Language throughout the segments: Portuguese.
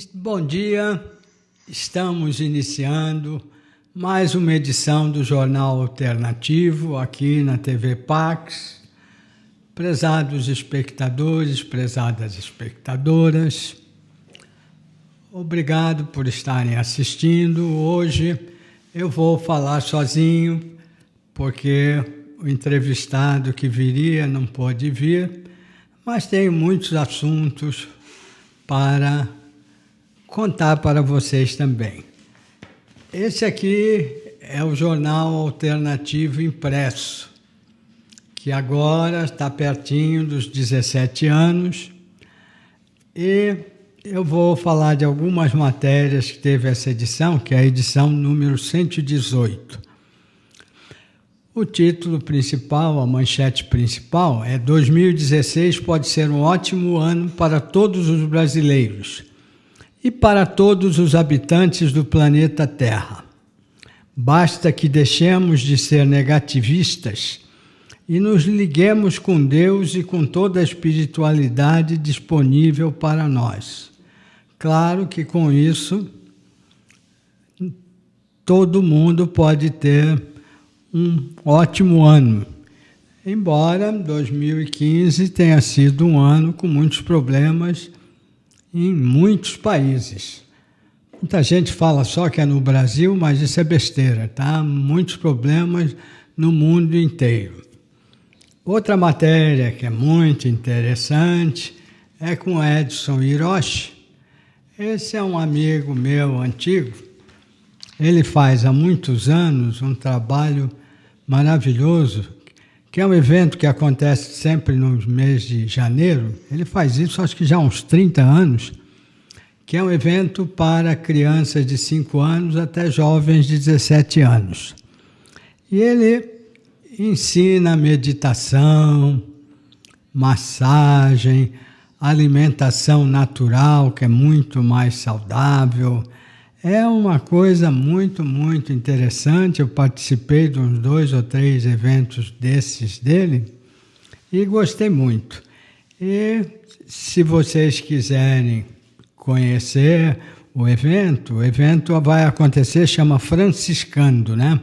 Bom dia, estamos iniciando mais uma edição do Jornal Alternativo aqui na TV Pax. Prezados espectadores, prezadas espectadoras, obrigado por estarem assistindo. Hoje eu vou falar sozinho, porque o entrevistado que viria não pôde vir, mas tenho muitos assuntos para contar para vocês também. Esse aqui é o Jornal Alternativo Impresso, que agora está pertinho dos 17 anos, e eu vou falar de algumas matérias que teve essa edição, que é a edição número 118. O título principal, a manchete principal, é 2016 pode ser um ótimo ano para todos os brasileiros e para todos os habitantes do planeta Terra. Basta que deixemos de ser negativistas e nos liguemos com Deus e com toda a espiritualidade disponível para nós. Claro que com isso todo mundo pode ter um ótimo ano, embora 2015 tenha sido um ano com muitos problemas em muitos países. Muita gente fala só que é no Brasil, mas isso é besteira, tá? Muitos problemas no mundo inteiro. Outra matéria que é muito interessante é com Edson Hiroshi. Esse é um amigo meu antigo. Ele faz há muitos anos um trabalho maravilhoso, que é um evento que acontece sempre no mês de janeiro. Ele faz isso acho que já há uns 30 anos, que é um evento para crianças de 5 anos até jovens de 17 anos. E ele ensina meditação, massagem, alimentação natural, que é muito mais saudável. É uma coisa muito, muito interessante. Eu participei de uns 2 ou 3 eventos desses dele e gostei muito. E se vocês quiserem conhecer o evento vai acontecer, chama Franciscando, né?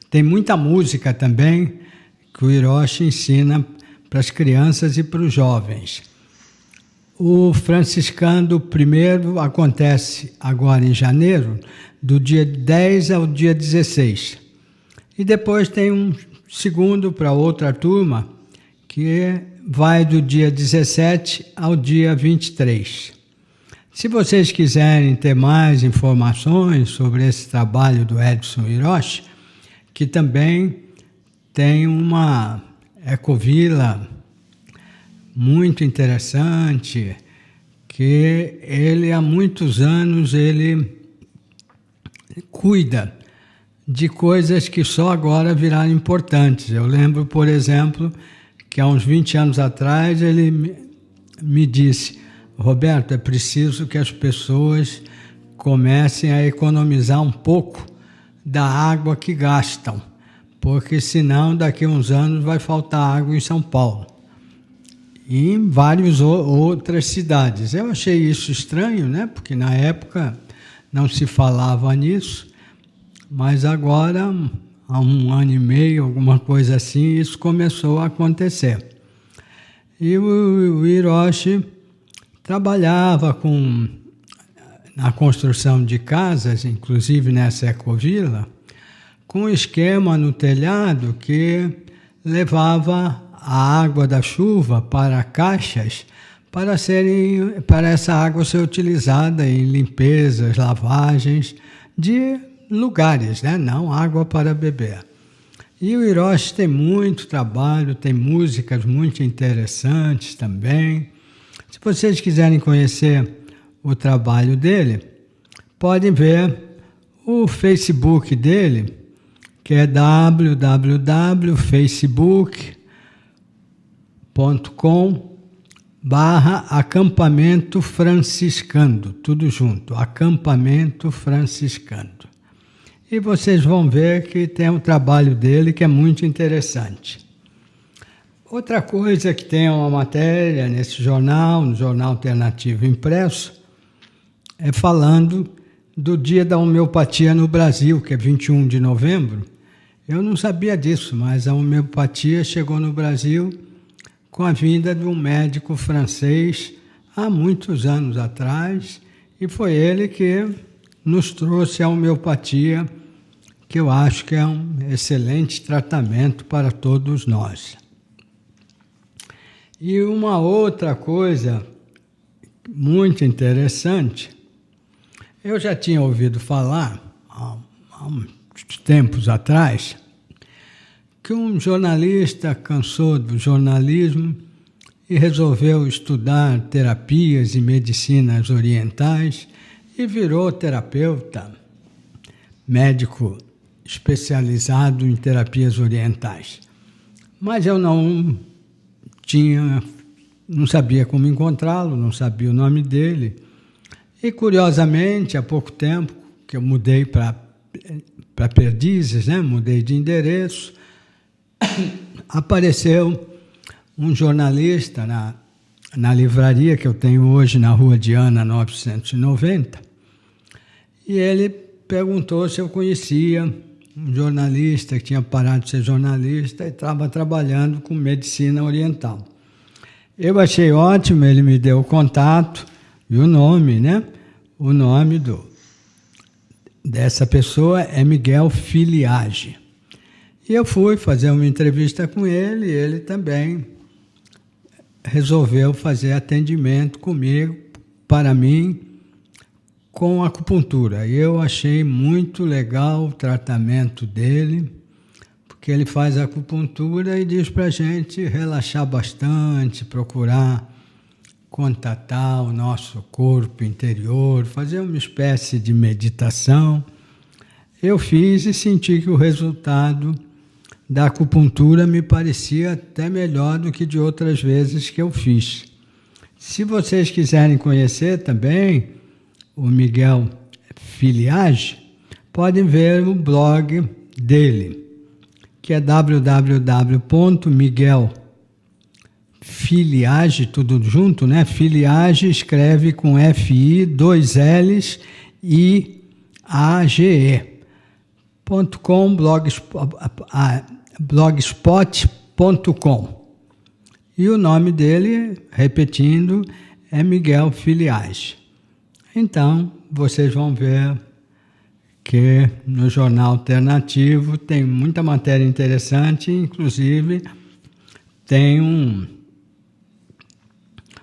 Tem muita música também que o Hiroshi ensina para as crianças e para os jovens. O Franciscando primeiro acontece agora em janeiro, do dia 10 ao dia 16. E depois tem um segundo para outra turma, que vai do dia 17 ao dia 23. Se vocês quiserem ter mais informações sobre esse trabalho do Edson Hiroshi, que também tem uma ecovila muito interessante, que ele há muitos anos ele cuida de coisas que só agora viraram importantes. Eu lembro, por exemplo, que há uns 20 anos atrás ele me disse: Roberto, é preciso que as pessoas comecem a economizar um pouco da água que gastam, porque senão daqui a uns anos vai faltar água em São Paulo e em várias outras cidades. Eu achei isso estranho, né? Porque na época não se falava nisso, mas agora, há 1 ano e meio, alguma coisa assim, isso começou a acontecer. E o Hiroshi trabalhava na construção de casas, inclusive nessa ecovila, com um esquema no telhado que levava a água da chuva para caixas para essa água ser utilizada em limpezas, lavagens de lugares, né? Não água para beber. E o Hiroshi tem muito trabalho, tem músicas muito interessantes também. Se vocês quiserem conhecer o trabalho dele, podem ver o Facebook dele, que é www.facebook.com/acampamento franciscando, tudo junto, acampamento franciscando. E vocês vão ver que tem um trabalho dele que é muito interessante. Outra coisa que tem uma matéria nesse jornal, no Jornal Alternativo Impresso, é falando do dia da homeopatia no Brasil, que é 21 de novembro. Eu não sabia disso, mas a homeopatia chegou no Brasil com a vinda de um médico francês há muitos anos atrás, e foi ele que nos trouxe a homeopatia, que eu acho que é um excelente tratamento para todos nós. E uma outra coisa muito interessante, eu já tinha ouvido falar, há uns tempos atrás, que um jornalista cansou do jornalismo e resolveu estudar terapias e medicinas orientais e virou terapeuta, médico especializado em terapias orientais. Mas eu não sabia como encontrá-lo, não sabia o nome dele. E, curiosamente, há pouco tempo que eu mudei para Perdizes, né? Mudei de endereço, apareceu um jornalista na livraria que eu tenho hoje na Rua Diana 990, e ele perguntou se eu conhecia um jornalista que tinha parado de ser jornalista e estava trabalhando com medicina oriental. Eu achei ótimo, ele me deu o contato e o nome, né? O nome dessa pessoa é Miguel Filiage. E eu fui fazer uma entrevista com ele, e ele também resolveu fazer atendimento comigo, para mim, com acupuntura. E eu achei muito legal o tratamento dele, porque ele faz acupuntura e diz para a gente relaxar bastante, procurar contatar o nosso corpo interior, fazer uma espécie de meditação. Eu fiz e senti que o resultado da acupuntura me parecia até melhor do que de outras vezes que eu fiz. Se vocês quiserem conhecer também o Miguel Filiage, podem ver o blog dele, que é www.miguelfiliage, tudo junto, né? Filiage escreve com F-I, 2 L's e A-G-E.com, blogspot.com. E o nome dele, repetindo, é Miguel Filiage. Então, vocês vão ver que no Jornal Alternativo tem muita matéria interessante, inclusive tem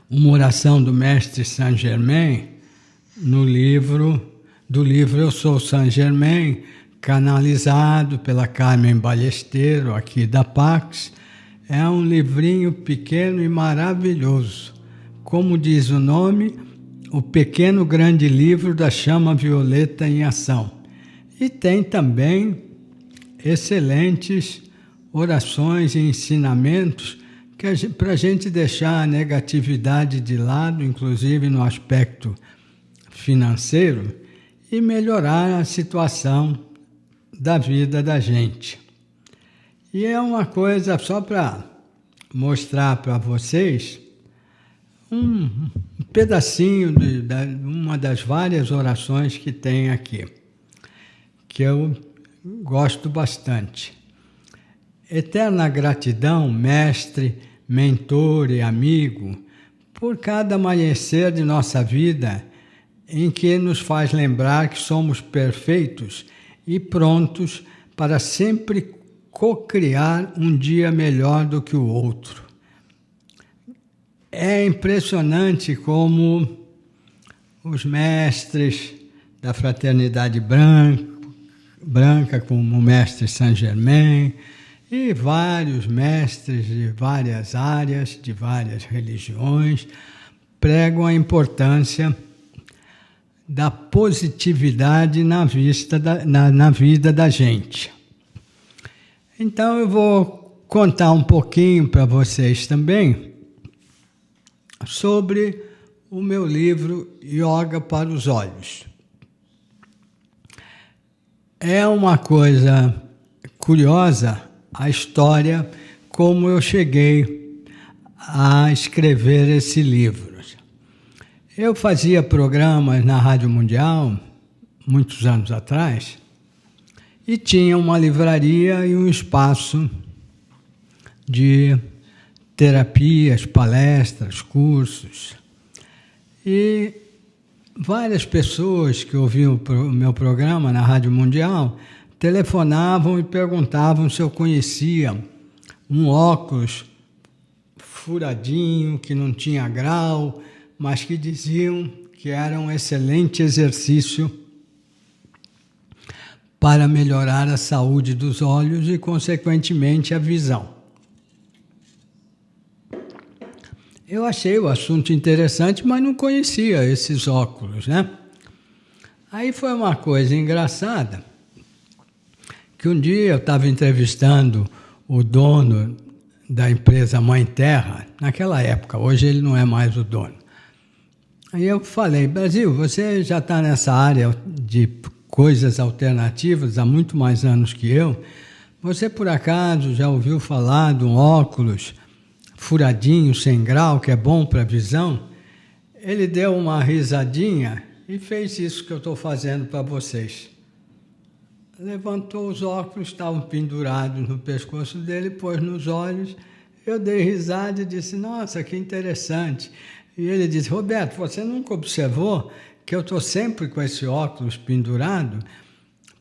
uma oração do mestre Saint Germain do livro Eu Sou Saint Germain, canalizado pela Carmen Ballesteiro, aqui da Pax. É um livrinho pequeno e maravilhoso. Como diz o nome, o pequeno grande livro da chama violeta em ação. E tem também excelentes orações e ensinamentos para a gente deixar a negatividade de lado, inclusive no aspecto financeiro, e melhorar a situação da vida da gente. E é uma coisa só para mostrar para vocês um pedacinho de uma das várias orações que tem aqui, que eu gosto bastante. Eterna gratidão, mestre, mentor e amigo, por cada amanhecer de nossa vida em que nos faz lembrar que somos perfeitos e prontos para sempre co-criar um dia melhor do que o outro. É impressionante como os mestres da Fraternidade Branca, como o mestre Saint Germain, e vários mestres de várias áreas, de várias religiões, pregam a importância da positividade na vida da gente. Então eu vou contar um pouquinho para vocês também sobre o meu livro Yoga para os Olhos. É uma coisa curiosa a história como eu cheguei a escrever esse livro. Eu fazia programas na Rádio Mundial, muitos anos atrás, e tinha uma livraria e um espaço de terapias, palestras, cursos. E várias pessoas que ouviam o meu programa na Rádio Mundial telefonavam e perguntavam se eu conhecia um óculos furadinho, que não tinha grau, mas que diziam que era um excelente exercício para melhorar a saúde dos olhos e, consequentemente, a visão. Eu achei o assunto interessante, mas não conhecia esses óculos, né? Aí foi uma coisa engraçada, que um dia eu estava entrevistando o dono da empresa Mãe Terra, naquela época, hoje ele não é mais o dono. Aí eu falei, Brasil, você já está nessa área de coisas alternativas há muito mais anos que eu. Você, por acaso, já ouviu falar de um óculos furadinho, sem grau, que é bom para a visão? Ele deu uma risadinha e fez isso que eu estou fazendo para vocês. Levantou os óculos, estavam pendurados no pescoço dele, pôs nos olhos. Eu dei risada e disse, nossa, que interessante. E ele disse, Roberto, você nunca observou que eu estou sempre com esse óculos pendurado?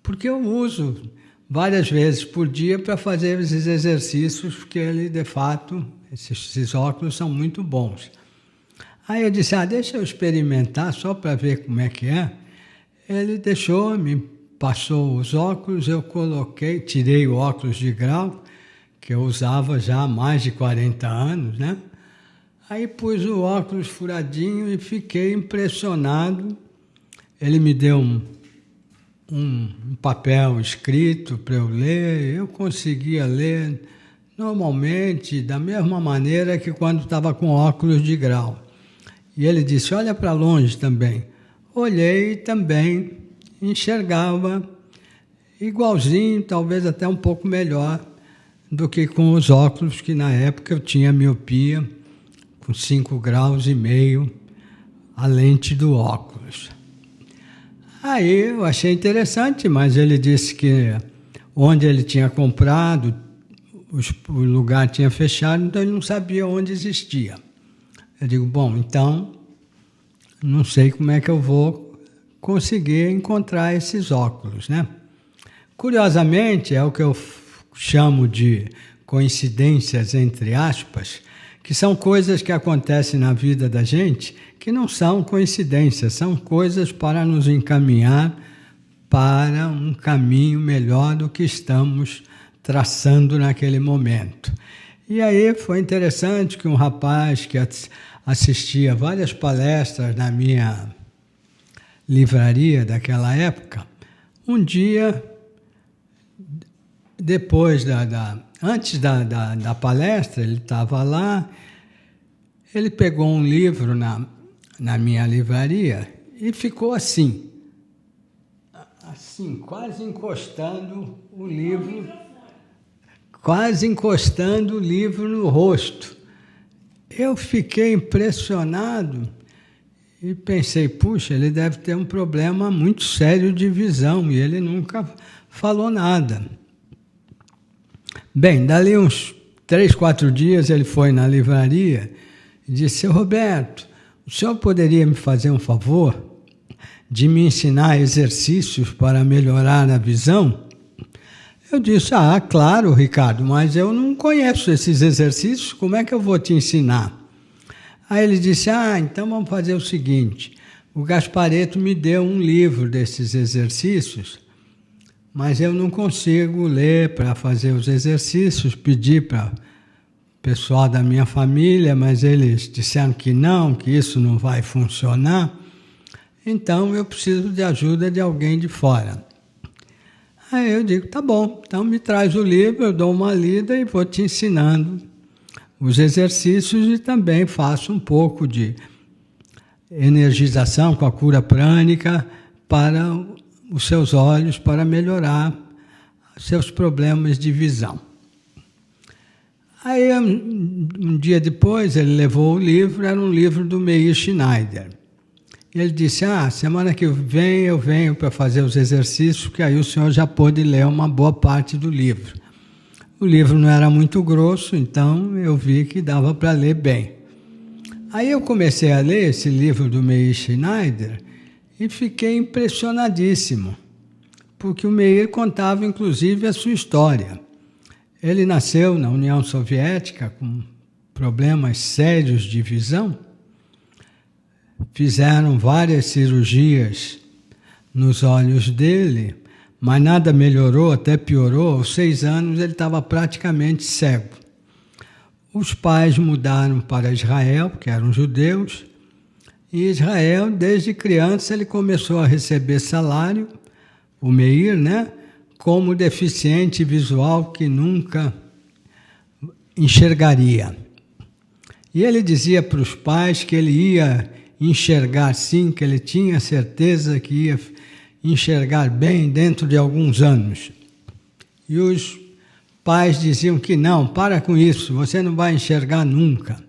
Porque eu uso várias vezes por dia para fazer esses exercícios, porque ele, de fato, esses óculos são muito bons. Aí eu disse, deixa eu experimentar só para ver como é que é. Ele deixou, me passou os óculos, eu coloquei, tirei o óculos de grau, que eu usava já há mais de 40 anos, né? Aí pus o óculos furadinho e fiquei impressionado. Ele me deu um papel escrito para eu ler, eu conseguia ler normalmente, da mesma maneira que quando estava com óculos de grau. E ele disse, olha para longe também. Olhei também, enxergava igualzinho, talvez até um pouco melhor do que com os óculos, que na época eu tinha miopia, com 5,5 graus, a lente do óculos. Aí eu achei interessante, mas ele disse que onde ele tinha comprado, o lugar tinha fechado, então ele não sabia onde existia. Eu digo, bom, então não sei como é que eu vou conseguir encontrar esses óculos, né? Curiosamente, é o que eu chamo de coincidências, entre aspas, que são coisas que acontecem na vida da gente que não são coincidências, são coisas para nos encaminhar para um caminho melhor do que estamos traçando naquele momento. E aí foi interessante que um rapaz que assistia várias palestras na minha livraria daquela época, um dia, depois antes da palestra, ele estava lá, ele pegou um livro na minha livraria e ficou assim, quase encostando o livro no rosto. Eu fiquei impressionado e pensei, puxa, ele deve ter um problema muito sério de visão, e ele nunca falou nada. Bem, dali uns 3, 4 dias ele foi na livraria e disse, seu Roberto, o senhor poderia me fazer um favor de me ensinar exercícios para melhorar a visão? Eu disse, claro, Ricardo, mas eu não conheço esses exercícios, como é que eu vou te ensinar? Aí ele disse, então vamos fazer o seguinte, o Gasparetto me deu um livro desses exercícios, mas eu não consigo ler para fazer os exercícios, pedi para o pessoal da minha família, mas eles disseram que não, que isso não vai funcionar, então eu preciso de ajuda de alguém de fora. Aí eu digo, tá bom, então me traz o livro, eu dou uma lida e vou te ensinando os exercícios e também faço um pouco de energização com a cura prânica para os seus olhos, para melhorar seus problemas de visão. Aí, um dia depois, ele levou o livro, era um livro do Meir Schneider. E ele disse, semana que vem eu venho para fazer os exercícios, porque aí o senhor já pôde ler uma boa parte do livro. O livro não era muito grosso, então eu vi que dava para ler bem. Aí eu comecei a ler esse livro do Meir Schneider e fiquei impressionadíssimo, porque o Meir contava inclusive a sua história. Ele nasceu na União Soviética com problemas sérios de visão. Fizeram várias cirurgias nos olhos dele, mas nada melhorou, até piorou. Aos 6 anos ele estava praticamente cego. Os pais mudaram para Israel, porque eram judeus, e Israel, desde criança, ele começou a receber salário, o Meir, como deficiente visual que nunca enxergaria. E ele dizia para os pais que ele ia enxergar sim, que ele tinha certeza que ia enxergar bem dentro de alguns anos. E os pais diziam que não, para com isso, você não vai enxergar nunca.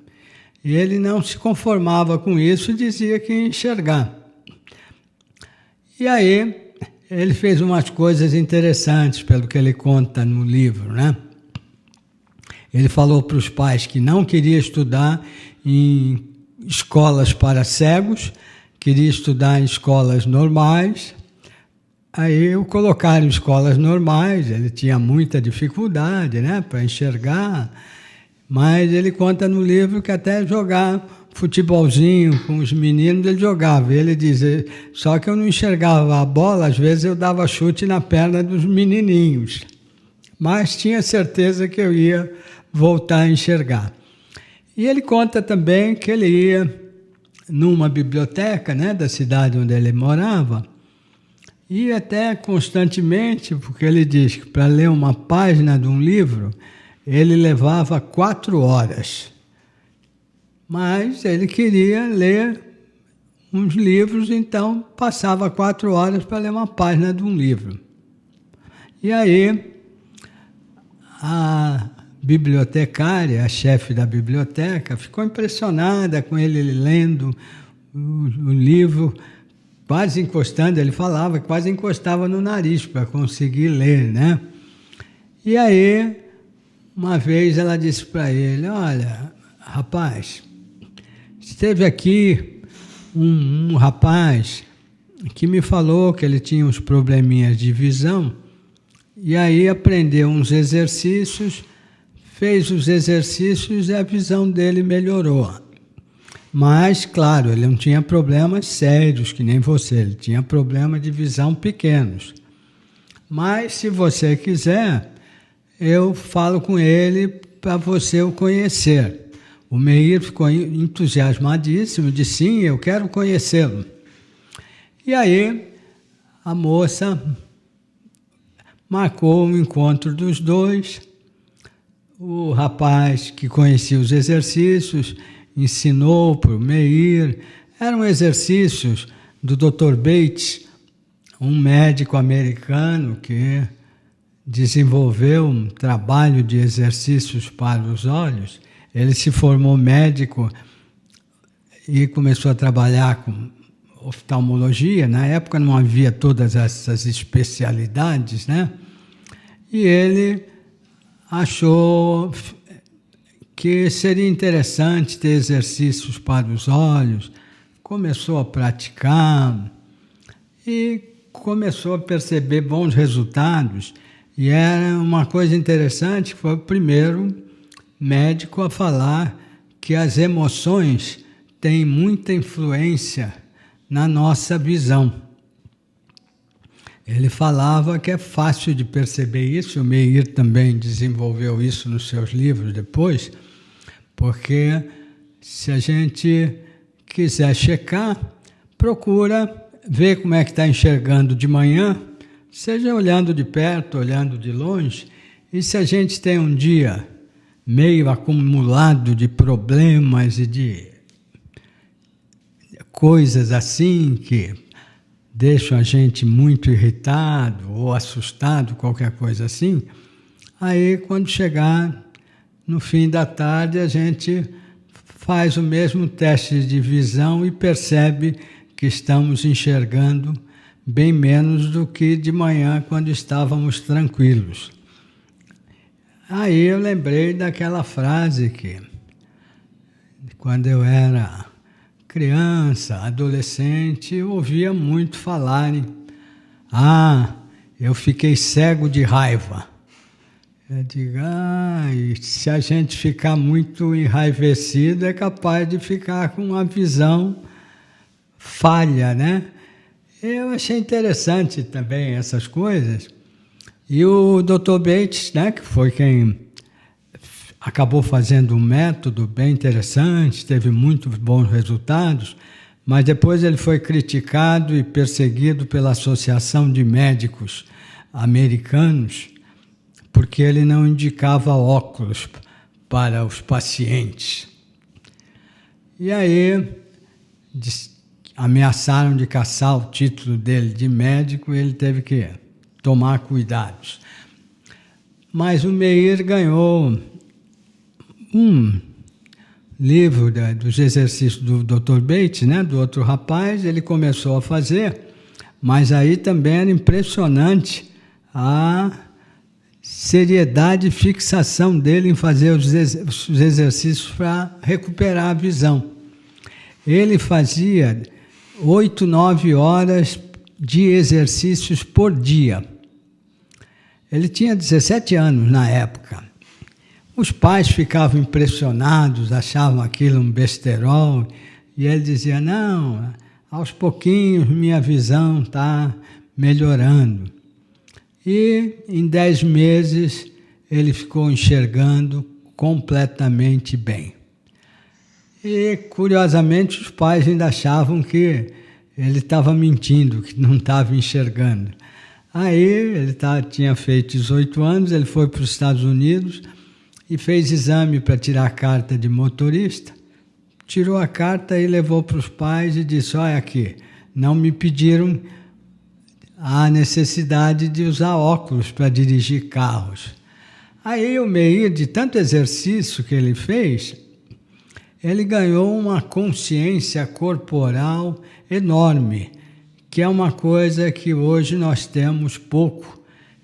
E ele não se conformava com isso e dizia que ia enxergar. E aí ele fez umas coisas interessantes, pelo que ele conta no livro, Ele falou para os pais que não queria estudar em escolas para cegos, queria estudar em escolas normais. Aí o colocaram em escolas normais, ele tinha muita dificuldade para enxergar, mas ele conta no livro que até jogar futebolzinho com os meninos ele jogava. Ele dizia, só que eu não enxergava a bola, às vezes eu dava chute na perna dos menininhos, mas tinha certeza que eu ia voltar a enxergar. E ele conta também que ele ia numa biblioteca da cidade onde ele morava, e até constantemente, porque ele diz que para ler uma página de um livro, ele levava 4 horas. Mas ele queria ler uns livros, então passava 4 horas para ler uma página de um livro. E aí, a bibliotecária, a chefe da biblioteca, ficou impressionada com ele lendo o livro, quase encostando, ele falava, quase encostava no nariz para conseguir ler, E aí, uma vez ela disse para ele, olha, rapaz, esteve aqui um rapaz que me falou que ele tinha uns probleminhas de visão, e aí aprendeu uns exercícios, fez os exercícios e a visão dele melhorou. Mas, claro, ele não tinha problemas sérios, que nem você, ele tinha problemas de visão pequenos. Mas, se você quiser, eu falo com ele para você o conhecer. O Meir ficou entusiasmadíssimo, disse, sim, eu quero conhecê-lo. E aí, a moça marcou um encontro dos dois. O rapaz que conhecia os exercícios ensinou para o Meir. Eram exercícios do Dr. Bates, um médico americano que desenvolveu um trabalho de exercícios para os olhos. Ele se formou médico e começou a trabalhar com oftalmologia. Na época não havia todas essas especialidades, E ele achou que seria interessante ter exercícios para os olhos, começou a praticar e começou a perceber bons resultados. E era uma coisa interessante, que foi o primeiro médico a falar que as emoções têm muita influência na nossa visão. Ele falava que é fácil de perceber isso, o Meir também desenvolveu isso nos seus livros depois, porque se a gente quiser checar, procura ver como é que está enxergando de manhã, seja olhando de perto, olhando de longe, e se a gente tem um dia meio acumulado de problemas e de coisas assim que deixam a gente muito irritado ou assustado, qualquer coisa assim, aí quando chegar no fim da tarde a gente faz o mesmo teste de visão e percebe que estamos enxergando bem menos do que de manhã, quando estávamos tranquilos. Aí eu lembrei daquela frase que, quando eu era criança, adolescente, eu ouvia muito falarem: ah, eu fiquei cego de raiva. Eu digo, e se a gente ficar muito enraivecido, é capaz de ficar com uma visão falha, né? Eu achei interessante também essas coisas. E o Dr. Bates, né, que foi quem acabou fazendo um método bem interessante, teve muitos bons resultados, mas depois ele foi criticado e perseguido pela Associação de Médicos Americanos, porque ele não indicava óculos para os pacientes. E aí ameaçaram de caçar o título dele de médico e ele teve que tomar cuidados. Mas o Meir ganhou um livro dos exercícios do Dr. Bates, né, do outro rapaz, ele começou a fazer, mas aí também era impressionante a seriedade e fixação dele em fazer os exercícios para recuperar a visão. Ele fazia 8, 9 horas de exercícios por dia. Ele tinha 17 anos na época. Os pais ficavam impressionados, achavam aquilo um besterol, e ele dizia, não, aos pouquinhos minha visão está melhorando. E em 10 meses ele ficou enxergando completamente bem. E, curiosamente, os pais ainda achavam que ele estava mentindo, que não estava enxergando. Aí ele tinha feito 18 anos, ele foi para os Estados Unidos e fez exame para tirar a carta de motorista. Tirou a carta e levou para os pais e disse, olha aqui, não me pediram a necessidade de usar óculos para dirigir carros. Aí o Meir, de tanto exercício que ele fez, ele ganhou uma consciência corporal enorme, que é uma coisa que hoje nós temos pouco,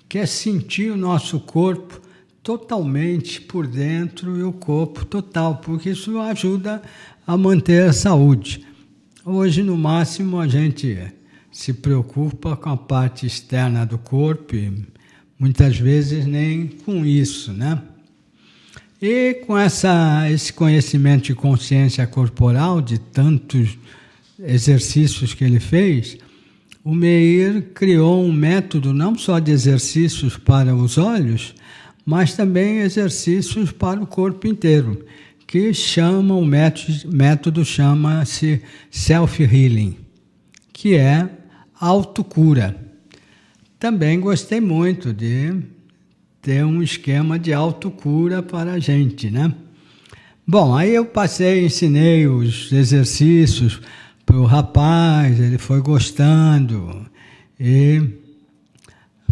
que é sentir o nosso corpo totalmente por dentro e o corpo total, porque isso ajuda a manter a saúde. Hoje, no máximo, a gente se preocupa com a parte externa do corpo e muitas vezes nem com isso, né? E com esse conhecimento de consciência corporal, de tantos exercícios que ele fez, o Meir criou um método não só de exercícios para os olhos, mas também exercícios para o corpo inteiro, que o método chama-se self-healing, que é autocura. Também gostei muito de ter um esquema de autocura para a gente, né? Bom, aí eu ensinei os exercícios para o rapaz, ele foi gostando e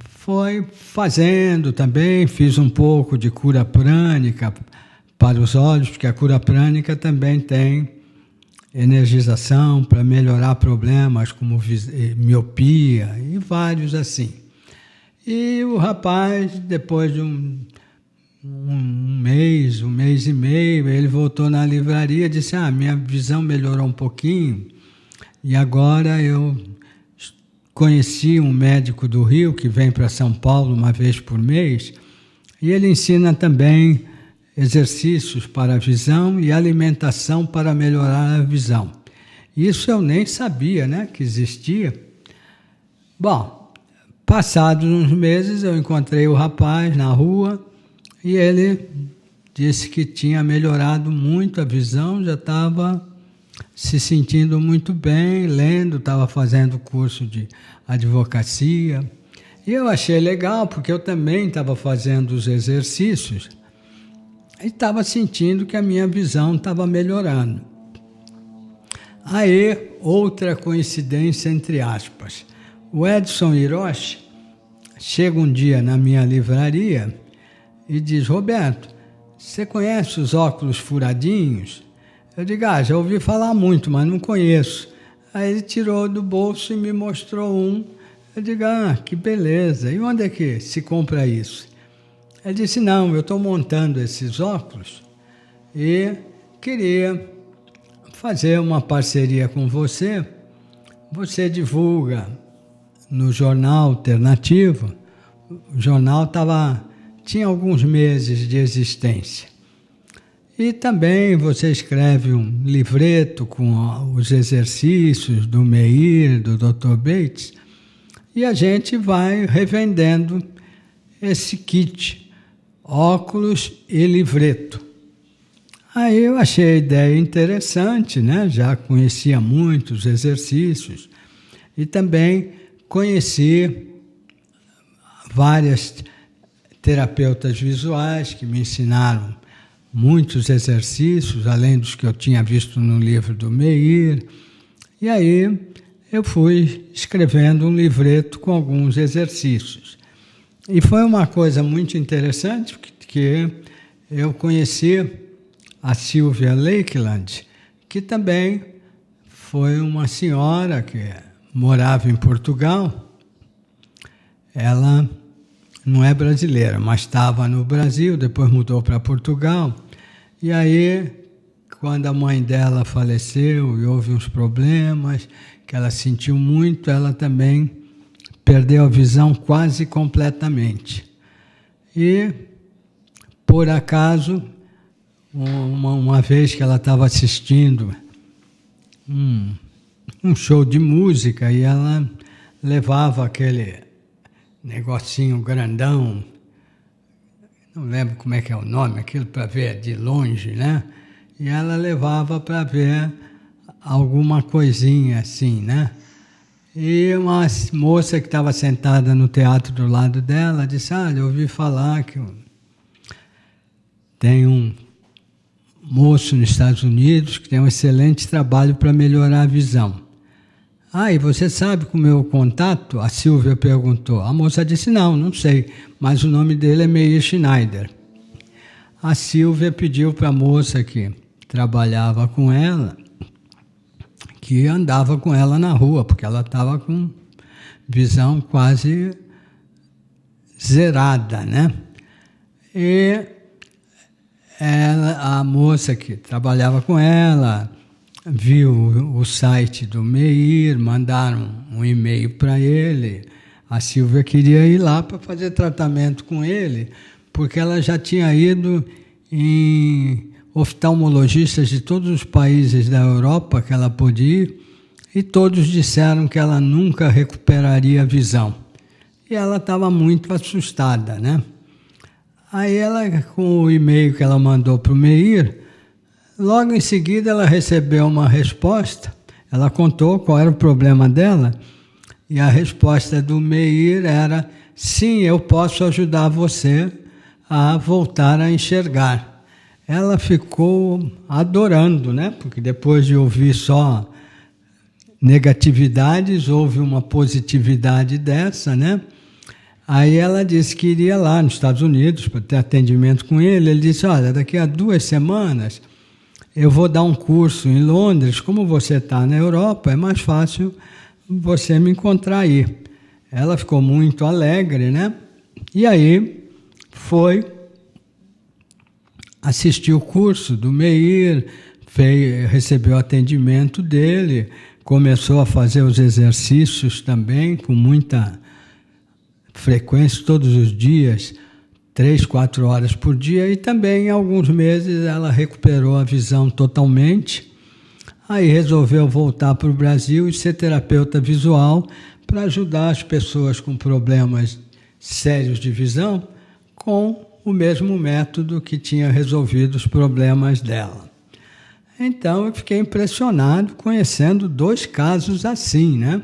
foi fazendo também, fiz um pouco de cura prânica para os olhos, porque a cura prânica também tem energização para melhorar problemas como miopia e vários assim. E o rapaz, depois de um mês e meio, ele voltou na livraria e disse, minha visão melhorou um pouquinho e agora eu conheci um médico do Rio que vem para São Paulo uma vez por mês e ele ensina também exercícios para a visão e alimentação para melhorar a visão. Isso eu nem sabia, né, que existia. Bom, passados uns meses eu encontrei o rapaz na rua e ele disse que tinha melhorado muito a visão, já estava se sentindo muito bem, lendo, estava fazendo curso de advocacia. E eu achei legal, porque eu também estava fazendo os exercícios e estava sentindo que a minha visão estava melhorando. Aí, outra coincidência entre aspas. O Edson Hiroshi chega um dia na minha livraria e diz, Roberto, você conhece os óculos furadinhos? Eu digo, já ouvi falar muito, mas não conheço. Aí ele tirou do bolso e me mostrou um. Eu digo, que beleza. E onde é que se compra isso? Ele disse, não, eu estou montando esses óculos e queria fazer uma parceria com você. Você divulga no jornal alternativo. O jornal tinha alguns meses de existência. E também você escreve um livreto com os exercícios do Meir, do Dr. Bates, e a gente vai revendendo esse kit, óculos e livreto. Aí eu achei a ideia interessante, né? Já conhecia muito os exercícios e também conheci várias terapeutas visuais que me ensinaram muitos exercícios, além dos que eu tinha visto no livro do Meir. E aí eu fui escrevendo um livreto com alguns exercícios. E foi uma coisa muito interessante, porque eu conheci a Sylvia Lakeland, que também foi uma senhora que morava em Portugal. Ela não é brasileira, mas estava no Brasil, depois mudou para Portugal. E aí, quando a mãe dela faleceu e houve uns problemas, que ela sentiu muito, ela também perdeu a visão quase completamente. E, por acaso, uma vez que ela estava assistindo um show de música e ela levava aquele negocinho grandão, não lembro como é que é o nome, aquilo para ver de longe, né? E ela levava para ver alguma coisinha assim, né? E uma moça que estava sentada no teatro do lado dela disse, olha, eu ouvi falar que tem um moço nos Estados Unidos que tem um excelente trabalho para melhorar a visão. E você sabe com o meu contato? A Silvia perguntou. A moça disse, não sei, mas o nome dele é Meir Schneider. A Silvia pediu para a moça que trabalhava com ela, que andava com ela na rua, porque ela estava com visão quase zerada, né? E a moça que trabalhava com ela viu o site do Meir, mandaram um e-mail para ele. A Silvia queria ir lá para fazer tratamento com ele, porque ela já tinha ido em oftalmologistas de todos os países da Europa que ela podia ir, e todos disseram que ela nunca recuperaria a visão. E ela estava muito assustada, né? Aí ela, com o e-mail que ela mandou para o Meir, logo em seguida ela recebeu uma resposta. Ela contou qual era o problema dela, e a resposta do Meir era, sim, eu posso ajudar você a voltar a enxergar. Ela ficou adorando, né? Porque depois de ouvir só negatividades, houve uma positividade dessa, né? Aí ela disse que iria lá nos Estados Unidos para ter atendimento com ele. Ele disse, olha, daqui a 2 semanas eu vou dar um curso em Londres. Como você está na Europa, é mais fácil você me encontrar aí. Ela ficou muito alegre, né? E aí foi assistir o curso do Meir, recebeu o atendimento dele, começou a fazer os exercícios também com muita frequência, todos os dias, 3, 4 horas por dia, e também em alguns meses ela recuperou a visão totalmente. Aí resolveu voltar para o Brasil e ser terapeuta visual para ajudar as pessoas com problemas sérios de visão com o mesmo método que tinha resolvido os problemas dela. Então eu fiquei impressionado conhecendo 2 casos assim, né?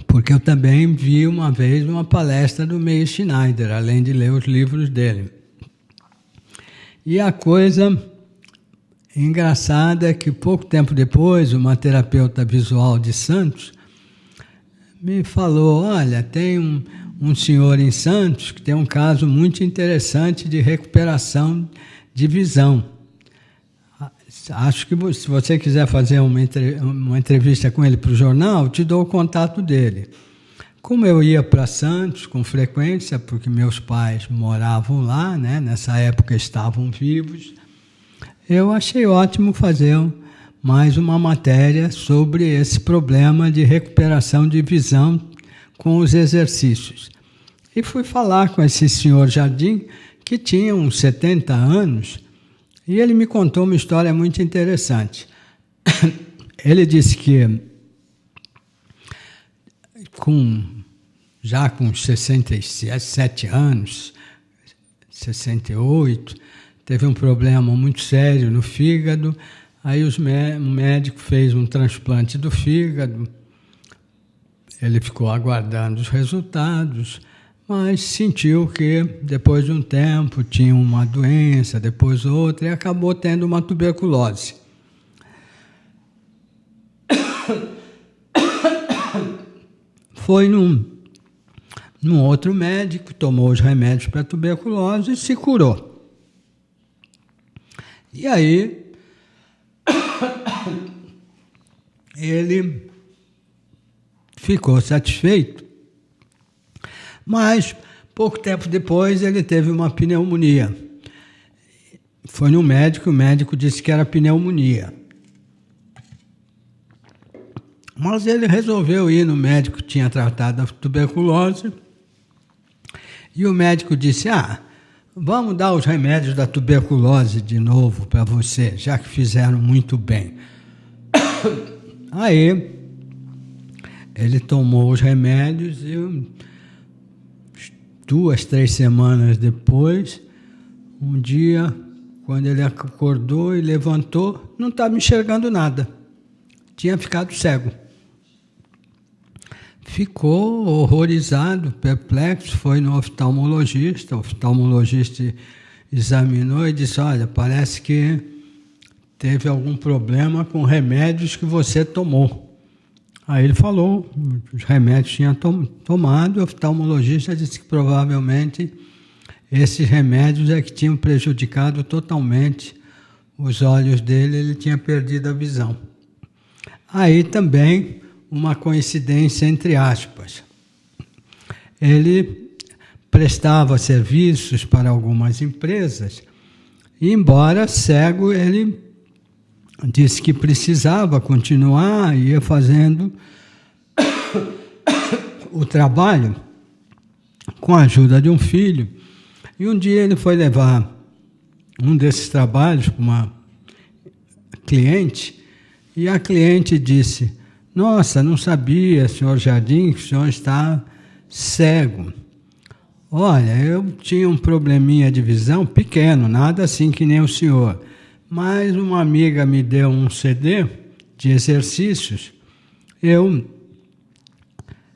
Porque eu também vi uma vez uma palestra do Meir Schneider, além de ler os livros dele. E a coisa engraçada é que pouco tempo depois, uma terapeuta visual de Santos me falou, olha, tem um senhor em Santos que tem um caso muito interessante de recuperação de visão. acho que se você quiser fazer uma entrevista com ele para o jornal, eu te dou o contato dele. Como eu ia para Santos com frequência, porque meus pais moravam lá, né? Nessa época estavam vivos, eu achei ótimo fazer mais uma matéria sobre esse problema de recuperação de visão com os exercícios. E fui falar com esse senhor Jardim, que tinha uns 70 anos, e ele me contou uma história muito interessante. Ele disse que já com 67 anos, 68, teve um problema muito sério no fígado, aí o médico fez um transplante do fígado, ele ficou aguardando os resultados, mas sentiu que depois de um tempo tinha uma doença, depois outra, e acabou tendo uma tuberculose. Foi num outro médico, tomou os remédios para a tuberculose e se curou. E aí, ele ficou satisfeito, mas pouco tempo depois ele teve uma pneumonia. Foi no médico, o médico disse que era pneumonia. Mas ele resolveu ir no médico que tinha tratado a tuberculose, e o médico disse, vamos dar os remédios da tuberculose de novo para você, já que fizeram muito bem. Aí, ele tomou os remédios e 2, 3 semanas depois, um dia, quando ele acordou e levantou, não estava enxergando nada. Tinha ficado cego. Ficou horrorizado, perplexo, foi no oftalmologista, o oftalmologista examinou e disse, olha, parece que teve algum problema com remédios que você tomou. Aí ele falou, os remédios tinha tomado, o oftalmologista disse que provavelmente esses remédios é que tinham prejudicado totalmente os olhos dele, ele tinha perdido a visão. Aí também uma coincidência entre aspas. Ele prestava serviços para algumas empresas e, embora cego, ele disse que precisava continuar, ia fazendo o trabalho com a ajuda de um filho. E um dia ele foi levar um desses trabalhos para uma cliente e a cliente disse, nossa, não sabia, senhor Jardim, que o senhor está cego. Olha, eu tinha um probleminha de visão pequeno, nada assim que nem o senhor. Mas uma amiga me deu um CD de exercícios. Eu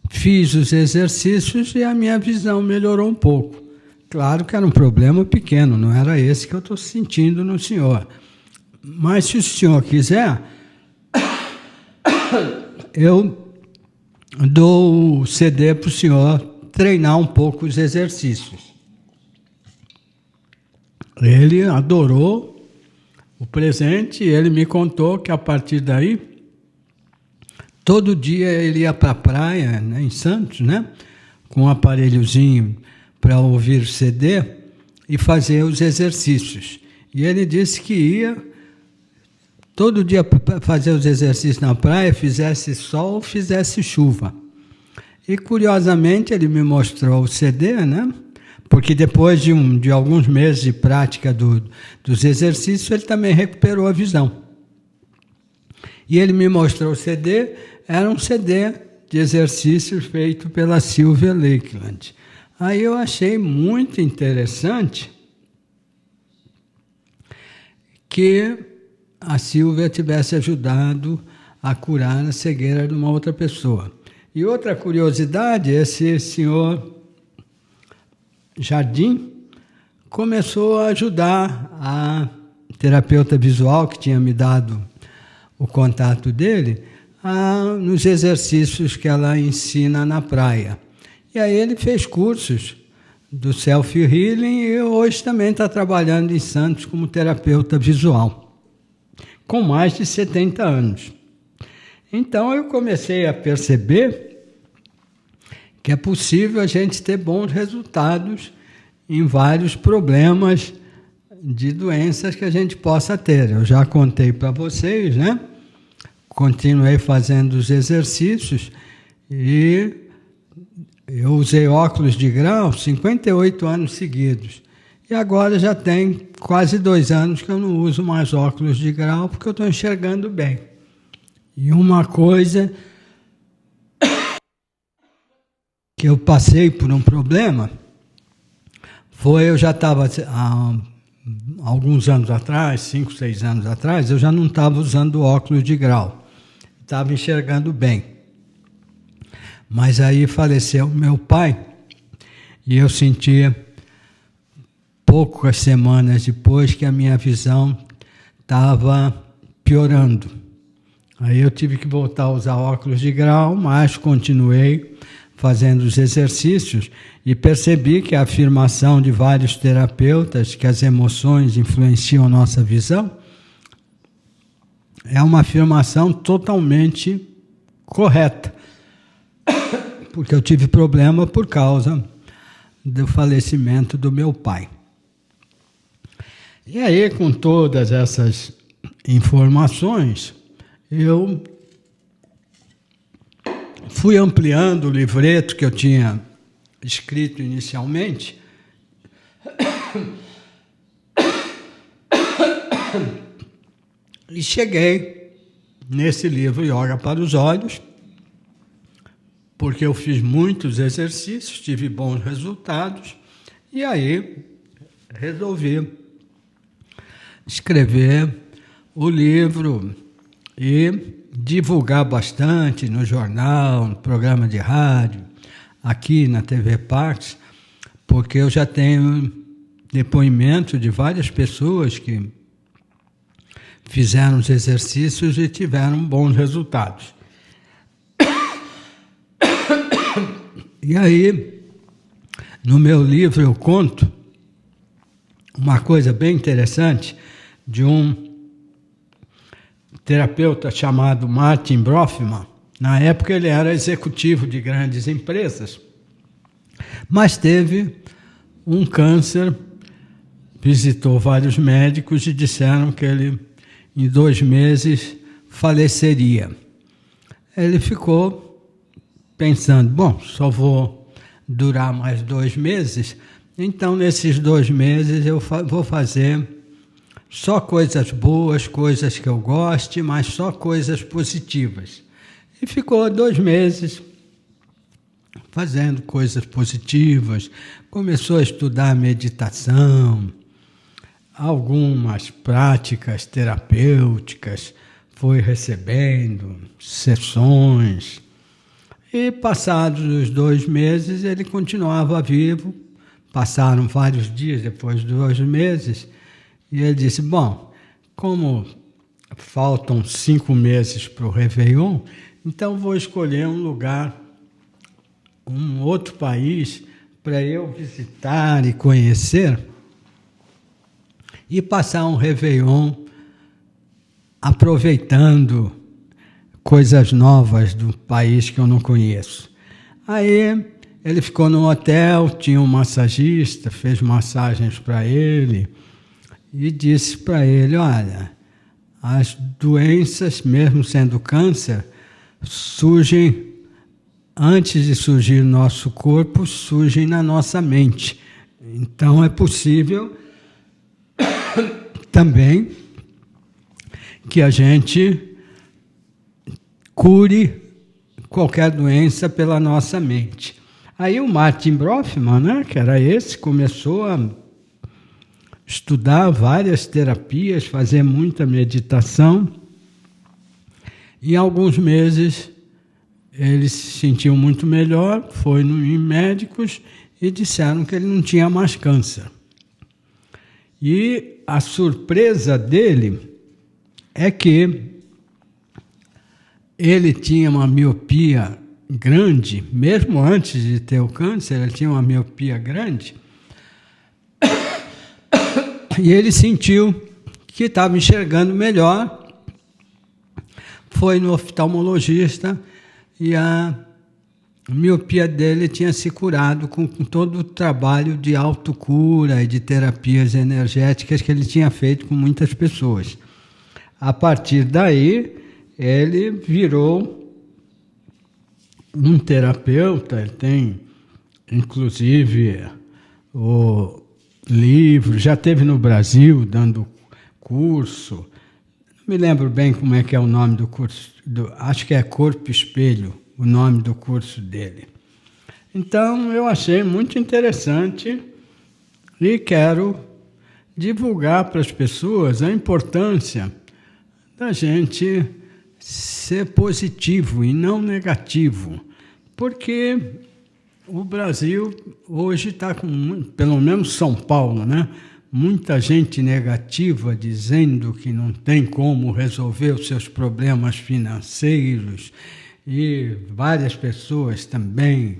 fiz os exercícios e a minha visão melhorou um pouco. Claro que era um problema pequeno, não era esse que eu estou sentindo no senhor. Mas se o senhor quiser, eu dou o CD para o senhor treinar um pouco os exercícios. Ele adorou o presente e ele me contou que a partir daí, todo dia ele ia para a praia, né, em Santos, né, com um aparelhozinho para ouvir CD e fazer os exercícios. E ele disse que ia todo dia fazer os exercícios na praia, fizesse sol ou fizesse chuva. E, curiosamente, ele me mostrou o CD, né? Porque depois de alguns meses de prática dos exercícios, ele também recuperou a visão. E ele me mostrou o CD, era um CD de exercícios feito pela Sylvia Lakeland. Aí eu achei muito interessante que a Sylvia tivesse ajudado a curar a cegueira de uma outra pessoa. E outra curiosidade, esse senhor Jardim começou a ajudar a terapeuta visual, que tinha me dado o contato dele, nos exercícios que ela ensina na praia. E aí ele fez cursos do self-healing e hoje também está trabalhando em Santos como terapeuta visual. com mais de 70 anos. Então eu comecei a perceber que é possível a gente ter bons resultados em vários problemas de doenças que a gente possa ter. Eu já contei para vocês, né? Continuei fazendo os exercícios e eu usei óculos de grau 58 anos seguidos. E agora já tem quase 2 anos que eu não uso mais óculos de grau porque eu estou enxergando bem. E uma coisa que eu passei por um problema foi, eu já estava há alguns anos atrás, 5, 6 anos atrás, eu já não estava usando óculos de grau. Estava enxergando bem. Mas aí faleceu meu pai e eu sentia, poucas semanas depois, que a minha visão estava piorando. Aí eu tive que voltar a usar óculos de grau, mas continuei fazendo os exercícios e percebi que a afirmação de vários terapeutas que as emoções influenciam nossa visão é uma afirmação totalmente correta, porque eu tive problema por causa do falecimento do meu pai. E aí, com todas essas informações, eu fui ampliando o livreto que eu tinha escrito inicialmente e cheguei nesse livro Yoga para os Olhos, porque eu fiz muitos exercícios, tive bons resultados, e aí resolvi escrever o livro e divulgar bastante no jornal, no programa de rádio, aqui na TV Pax, porque eu já tenho depoimento de várias pessoas que fizeram os exercícios e tiveram bons resultados. E aí, no meu livro eu conto uma coisa bem interessante de um terapeuta chamado Martin Brofman. Na época ele era executivo de grandes empresas, mas teve um câncer, visitou vários médicos e disseram que ele, em 2 meses, faleceria. Ele ficou pensando, bom, só vou durar mais 2 meses, então nesses 2 meses eu vou fazer só coisas boas, coisas que eu goste, mas só coisas positivas. E ficou 2 meses fazendo coisas positivas, começou a estudar meditação, algumas práticas terapêuticas, foi recebendo sessões, e passados os 2 meses ele continuava vivo. Passaram vários dias depois de 2 meses, e ele disse, bom, como faltam 5 meses para o Réveillon, então vou escolher um lugar, um outro país, para eu visitar e conhecer, e passar um Réveillon aproveitando coisas novas do país que eu não conheço. Aí ele ficou no hotel, tinha um massagista, fez massagens para ele, e disse para ele, olha, as doenças, mesmo sendo câncer, surgem, antes de surgir no nosso corpo, surgem na nossa mente. Então é possível também que a gente cure qualquer doença pela nossa mente. Aí o Martin Brofman, né, que era esse, começou a estudar várias terapias, fazer muita meditação. Em alguns meses ele se sentiu muito melhor, foi em médicos e disseram que ele não tinha mais câncer. E a surpresa dele é que ele tinha uma miopia grande, mesmo antes de ter o câncer, ele tinha uma miopia grande, e ele sentiu que estava enxergando melhor foi no oftalmologista e a miopia dele tinha se curado com todo o trabalho de autocura e de terapias energéticas que ele tinha feito com muitas pessoas. A partir daí, ele virou um terapeuta, ele tem, inclusive, o livro, já esteve no Brasil dando curso, não me lembro bem como é que é o nome do curso, acho que é Corpo Espelho, o nome do curso dele. Então, eu achei muito interessante e quero divulgar para as pessoas a importância da gente ser positivo e não negativo, porque o Brasil hoje está com, pelo menos São Paulo, né? Muita gente negativa dizendo que não tem como resolver os seus problemas financeiros e várias pessoas também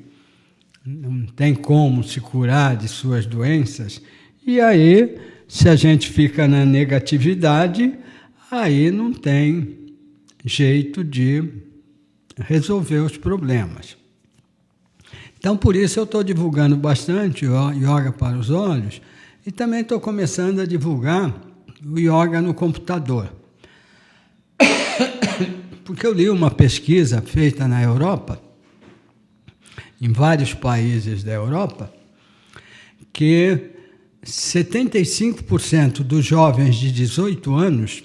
não tem como se curar de suas doenças. E aí, se a gente fica na negatividade, aí não tem jeito de resolver os problemas. Então, por isso eu estou divulgando bastante o yoga para os olhos e também estou começando a divulgar o yoga no computador. Porque eu li uma pesquisa feita na Europa, em vários países da Europa, que 75% dos jovens de 18 anos,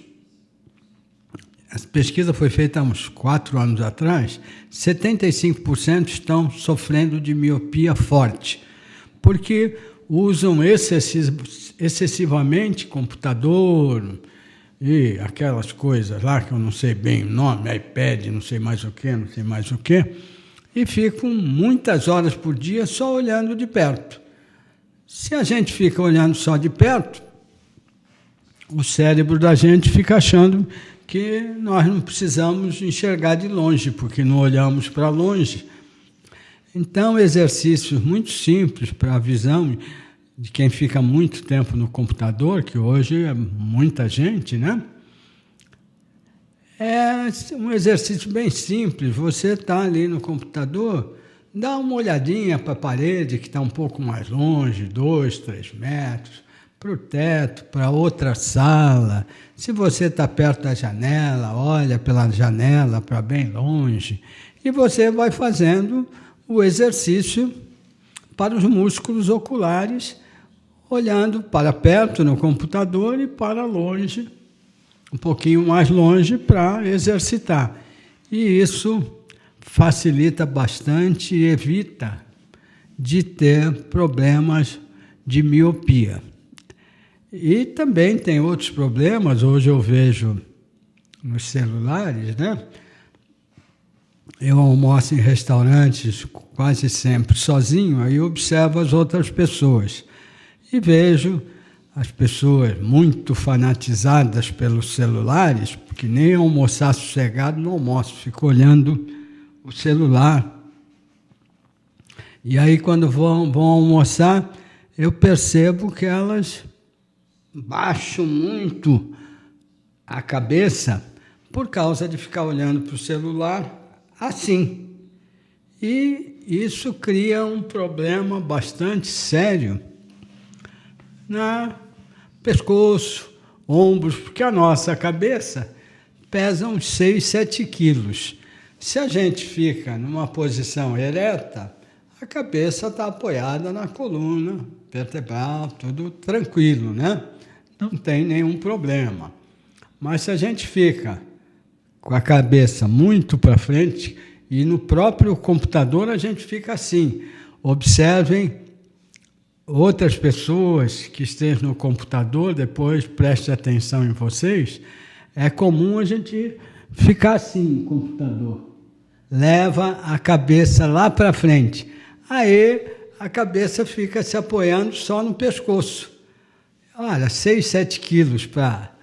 a pesquisa foi feita há uns 4 anos atrás, 75% estão sofrendo de miopia forte, porque usam excessivamente computador e aquelas coisas lá que eu não sei bem o nome, iPad, não sei mais o que, e ficam muitas horas por dia só olhando de perto. Se a gente fica olhando só de perto, o cérebro da gente fica achando que nós não precisamos enxergar de longe, porque não olhamos para longe. Então, exercícios muito simples para a visão de quem fica muito tempo no computador, que hoje é muita gente, né? É um exercício bem simples. Você está ali no computador, dá uma olhadinha para a parede, que está um pouco mais longe, 2, 3 metros, para o teto, para outra sala. Se você está perto da janela, olha pela janela para bem longe. E você vai fazendo o exercício para os músculos oculares, olhando para perto no computador e para longe, um pouquinho mais longe para exercitar. E isso facilita bastante e evita de ter problemas de miopia. E também tem outros problemas, hoje eu vejo nos celulares, né? Eu almoço em restaurantes quase sempre sozinho, aí observo as outras pessoas e vejo as pessoas muito fanatizadas pelos celulares, porque nem almoçar sossegado não almoço, fico olhando o celular. E aí quando vão almoçar, eu percebo que elas baixam muito a cabeça por causa de ficar olhando para o celular assim. E isso cria um problema bastante sério no pescoço, ombros, porque a nossa cabeça pesa uns 6, 7 quilos. Se a gente fica numa posição ereta, a cabeça está apoiada na coluna vertebral, tudo tranquilo, né? Não tem nenhum problema. Mas se a gente fica com a cabeça muito para frente, e no próprio computador a gente fica assim. Observem outras pessoas que estejam no computador, depois preste atenção em vocês. É comum a gente ficar assim no computador. Leva a cabeça lá para frente. Aí a cabeça fica se apoiando só no pescoço. Olha, 6, 7 quilos para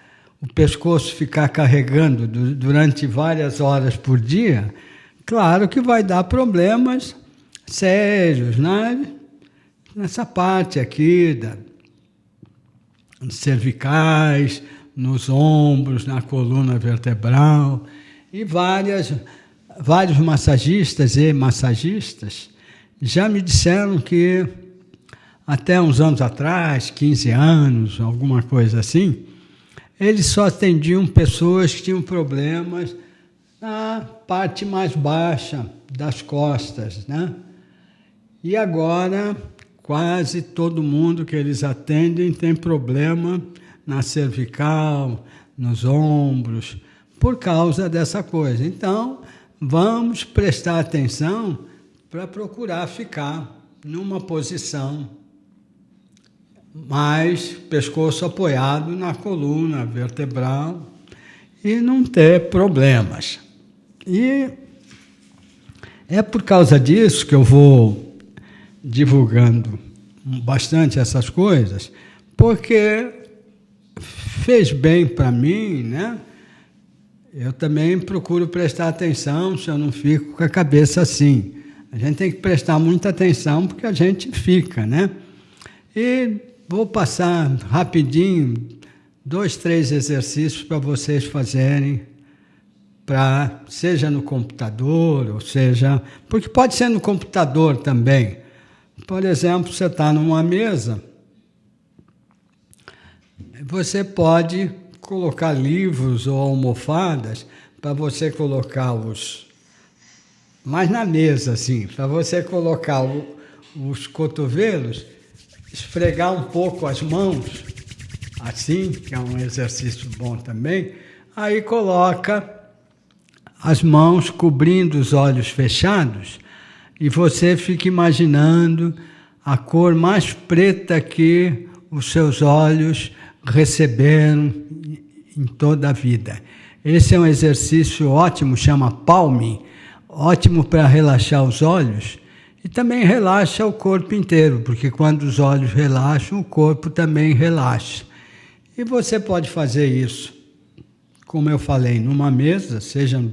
o pescoço ficar carregando durante várias horas por dia, claro que vai dar problemas sérios, né? Nessa parte aqui, cervicais, nos ombros, na coluna vertebral. E vários massagistas e massagistas já me disseram que até uns anos atrás, 15 anos, alguma coisa assim, eles só atendiam pessoas que tinham problemas na parte mais baixa das costas, né? E agora, quase todo mundo que eles atendem tem problema na cervical, nos ombros, por causa dessa coisa. Então, vamos prestar atenção para procurar ficar numa posição mais pescoço apoiado na coluna vertebral e não ter problemas. E é por causa disso que eu vou divulgando bastante essas coisas, porque fez bem para mim, né? Eu também procuro prestar atenção, se eu não fico com a cabeça assim. A gente tem que prestar muita atenção porque a gente fica, né? E vou passar rapidinho 2, 3 exercícios para vocês fazerem, seja no computador, ou seja... Porque pode ser no computador também. Por exemplo, você está numa mesa, você pode colocar livros ou almofadas para você colocar mas na mesa, assim, para você colocar os cotovelos, esfregar um pouco as mãos, assim, que é um exercício bom também, aí coloca as mãos cobrindo os olhos fechados e você fica imaginando a cor mais preta que os seus olhos receberam em toda a vida. Esse é um exercício ótimo, chama palming, ótimo para relaxar os olhos e também relaxa o corpo inteiro, porque quando os olhos relaxam, o corpo também relaxa. E você pode fazer isso, como eu falei, numa mesa, seja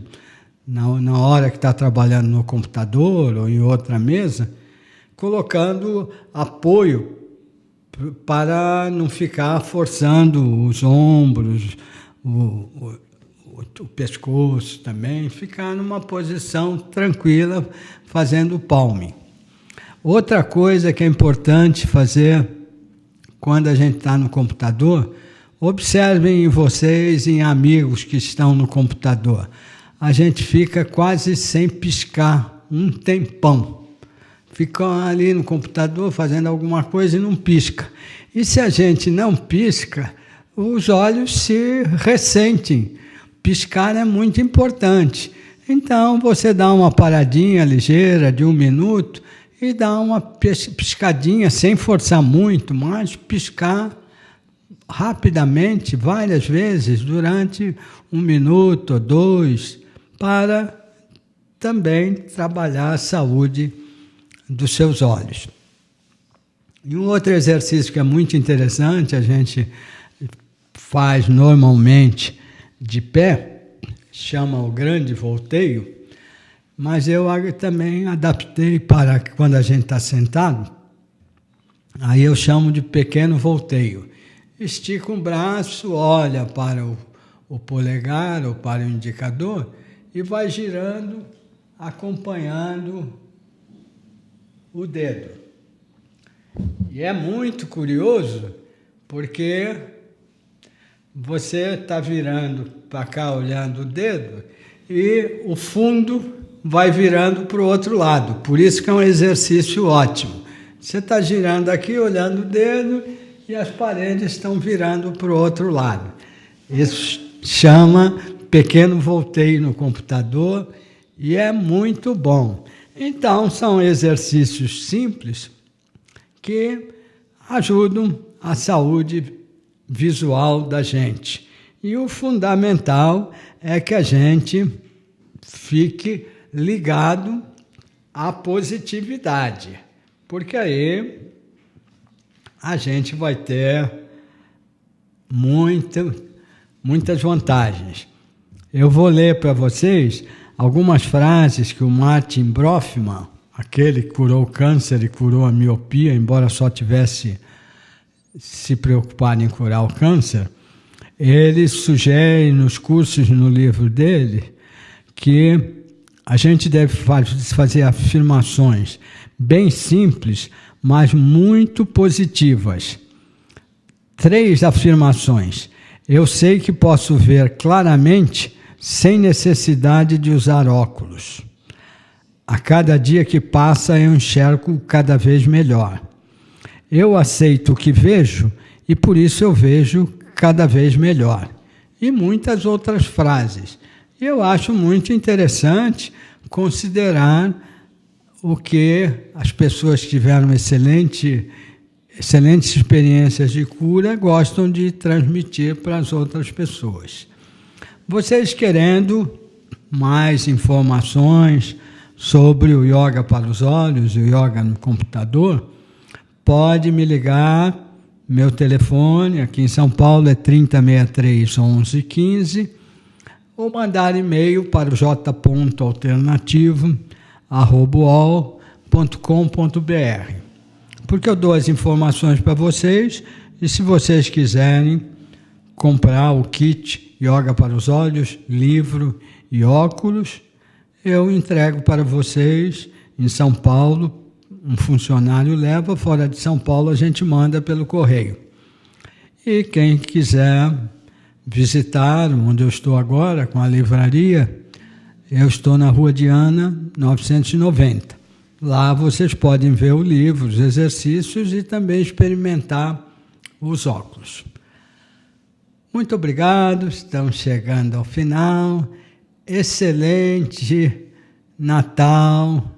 na hora que está trabalhando no computador ou em outra mesa, colocando apoio para não ficar forçando os ombros, o pescoço também, ficar numa posição tranquila fazendo palming. Outra coisa que é importante fazer quando a gente está no computador, observem em vocês e em amigos que estão no computador. A gente fica quase sem piscar um tempão. Fica ali no computador fazendo alguma coisa e não pisca. E se a gente não pisca, os olhos se ressentem. Piscar é muito importante. Então, você dá uma paradinha ligeira de 1 minuto e dá uma piscadinha, sem forçar muito, mas piscar rapidamente, várias vezes, durante 1 minuto ou 2, para também trabalhar a saúde dos seus olhos. E um outro exercício que é muito interessante, a gente faz normalmente de pé, chama o grande volteio, mas eu também adaptei para quando a gente está sentado, aí eu chamo de pequeno volteio. Estica um braço, olha para o polegar ou para o indicador e vai girando, acompanhando o dedo. E é muito curioso, porque você está virando para cá, olhando o dedo, e o fundo vai virando para o outro lado. Por isso que é um exercício ótimo. Você está girando aqui, olhando o dedo, e as paredes estão virando para o outro lado. Isso chama pequeno volteio no computador, e é muito bom. Então, são exercícios simples que ajudam a saúde visual da gente. E o fundamental é que a gente fique ligado à positividade, porque aí a gente vai ter muitas vantagens. Eu vou ler para vocês algumas frases que o Martin Brofman, aquele que curou o câncer e curou a miopia, embora só tivesse se preocupado em curar o câncer, ele sugere nos cursos, no livro dele, que a gente deve fazer afirmações bem simples, mas muito positivas. 3 afirmações. Eu sei que posso ver claramente sem necessidade de usar óculos. A cada dia que passa eu enxergo cada vez melhor. Eu aceito o que vejo e por isso eu vejo cada vez melhor. E muitas outras frases. Eu acho muito interessante considerar o que as pessoas que tiveram excelentes experiências de cura gostam de transmitir para as outras pessoas. Vocês querendo mais informações sobre o yoga para os olhos, o yoga no computador, pode me ligar. Meu telefone aqui em São Paulo é 3063 1115, ou mandar e-mail para o j.alternativo@uol.com.br, porque eu dou as informações para vocês, e se vocês quiserem comprar o kit Yoga para os Olhos, livro e óculos, eu entrego para vocês em São Paulo. Um funcionário leva, fora de São Paulo a gente manda pelo correio. E quem quiser visitar onde eu estou agora com a livraria, eu estou na Rua Diana 990. Lá vocês podem ver o livro, os exercícios e também experimentar os óculos. Muito obrigado, estamos chegando ao final. Excelente Natal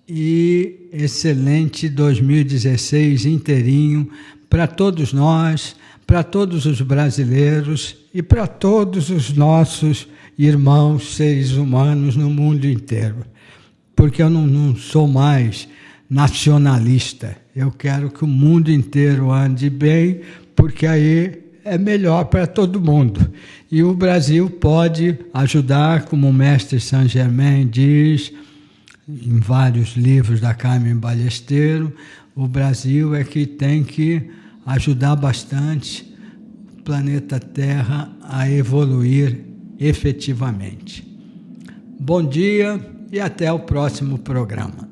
e excelente 2016 inteirinho para todos nós, para todos os brasileiros e para todos os nossos irmãos seres humanos no mundo inteiro. Porque eu não sou mais nacionalista. Eu quero que o mundo inteiro ande bem, porque aí é melhor para todo mundo. E o Brasil pode ajudar, como o mestre Saint Germain diz em vários livros da Carmen Ballesteros, o Brasil é que tem que ajudar bastante o planeta Terra a evoluir efetivamente. Bom dia e até o próximo programa.